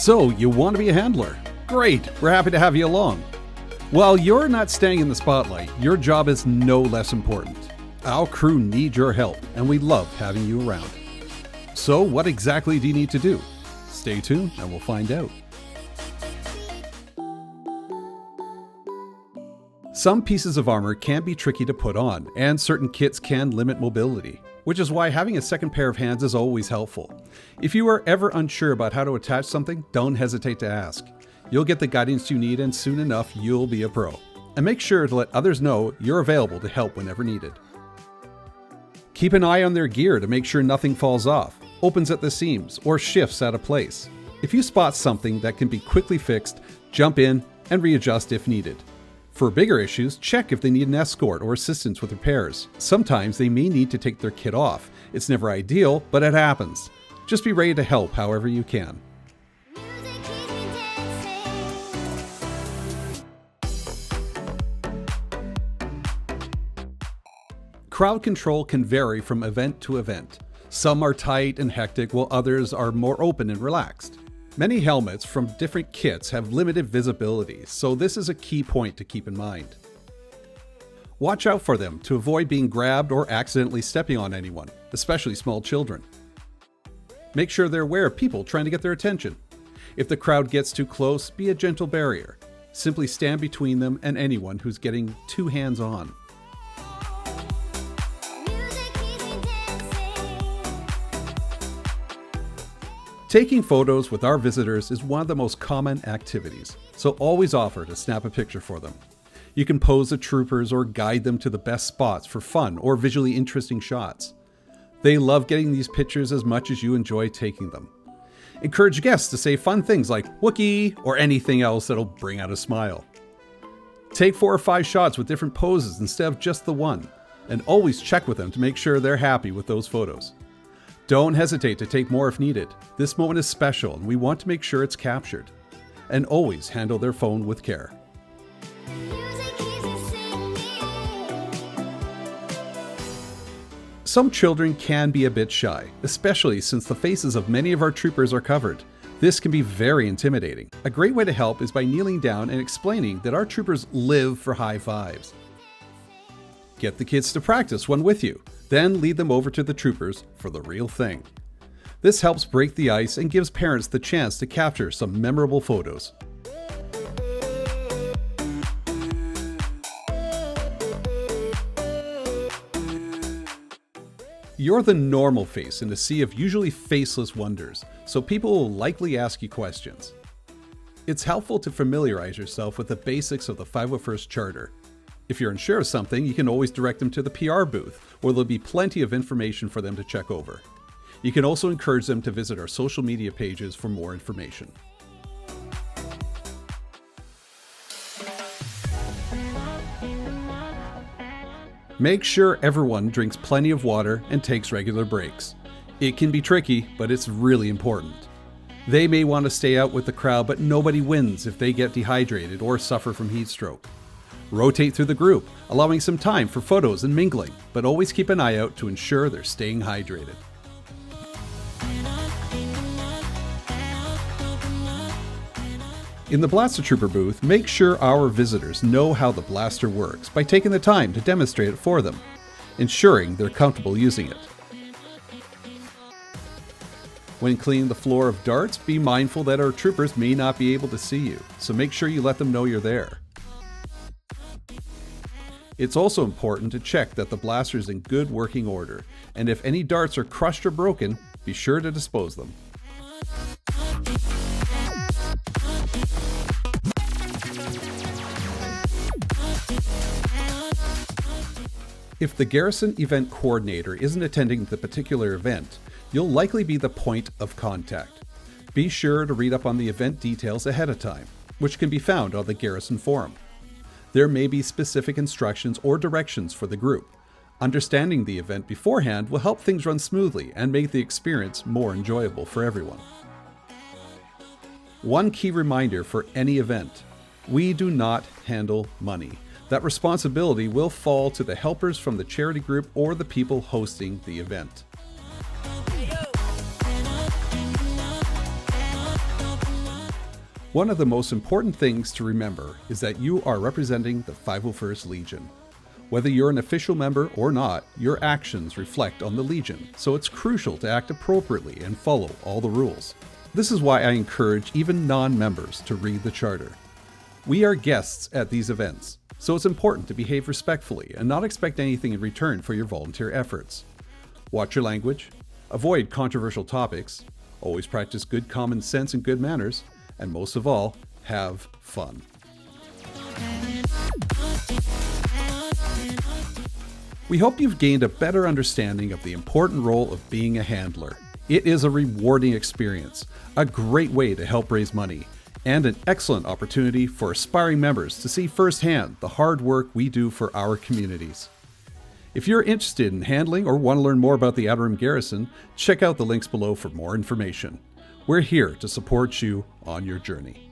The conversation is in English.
So, you want to be a handler? Great, we're happy to have you along. While you're not staying in the spotlight, your job is no less important. Our crew needs your help, and we love having you around. So, what exactly do you need to do? Stay tuned and we'll find out. Some pieces of armor can be tricky to put on, and certain kits can limit mobility, which is why having a second pair of hands is always helpful. If you are ever unsure about how to attach something, don't hesitate to ask. You'll get the guidance you need, and soon enough you'll be a pro. And make sure to let others know you're available to help whenever needed. Keep an eye on their gear to make sure nothing falls off, opens at the seams, or shifts out of place. If you spot something that can be quickly fixed, jump in and readjust if needed. For bigger issues, check if they need an escort or assistance with repairs. Sometimes they may need to take their kit off. It's never ideal, but it happens. Just be ready to help however you can. Crowd control can vary from event to event. Some are tight and hectic, while others are more open and relaxed. Many helmets from different kits have limited visibility, so this is a key point to keep in mind. Watch out for them to avoid being grabbed or accidentally stepping on anyone, especially small children. Make sure they're aware of people trying to get their attention. If the crowd gets too close, be a gentle barrier. Simply stand between them and anyone who's getting too hands-on. Taking photos with our visitors is one of the most common activities, so always offer to snap a picture for them. You can pose the troopers or guide them to the best spots for fun or visually interesting shots. They love getting these pictures as much as you enjoy taking them. Encourage guests to say fun things like "Wookiee" or anything else that'll bring out a smile. Take 4 or 5 shots with different poses instead of just the one, and always check with them to make sure they're happy with those photos. Don't hesitate to take more if needed. This moment is special and we want to make sure it's captured. And always handle their phone with care. Some children can be a bit shy, especially since the faces of many of our troopers are covered. This can be very intimidating. A great way to help is by kneeling down and explaining that our troopers live for high fives. Get the kids to practice one with you, then lead them over to the troopers for the real thing. This helps break the ice and gives parents the chance to capture some memorable photos. You're the normal face in a sea of usually faceless wonders, so people will likely ask you questions. It's helpful to familiarize yourself with the basics of the 501st Charter. If you're unsure of something, you can always direct them to the PR booth, where there'll be plenty of information for them to check over. You can also encourage them to visit our social media pages for more information. Make sure everyone drinks plenty of water and takes regular breaks. It can be tricky, but it's really important. They may want to stay out with the crowd, but nobody wins if they get dehydrated or suffer from heat stroke. Rotate through the group, allowing some time for photos and mingling, but always keep an eye out to ensure they're staying hydrated. In the Blaster Trooper booth, make sure our visitors know how the blaster works by taking the time to demonstrate it for them, ensuring they're comfortable using it. When cleaning the floor of darts, be mindful that our troopers may not be able to see you, so make sure you let them know you're there. It's also important to check that the blaster is in good working order, and if any darts are crushed or broken, be sure to dispose them. If the Garrison event coordinator isn't attending the particular event, you'll likely be the point of contact. Be sure to read up on the event details ahead of time, which can be found on the Garrison forum. There may be specific instructions or directions for the group. Understanding the event beforehand will help things run smoothly and make the experience more enjoyable for everyone. One key reminder for any event: we do not handle money. That responsibility will fall to the helpers from the charity group or the people hosting the event. One of the most important things to remember is that you are representing the 501st Legion. Whether you're an official member or not, your actions reflect on the Legion, so it's crucial to act appropriately and follow all the rules. This is why I encourage even non-members to read the Charter. We are guests at these events, so it's important to behave respectfully and not expect anything in return for your volunteer efforts. Watch your language, avoid controversial topics, always practice good common sense and good manners, and most of all, have fun. We hope you've gained a better understanding of the important role of being a handler. It is a rewarding experience, a great way to help raise money, and an excellent opportunity for aspiring members to see firsthand the hard work we do for our communities. If you're interested in handling or want to learn more about the ALDERAAN Garrison, check out the links below for more information. We're here to support you on your journey.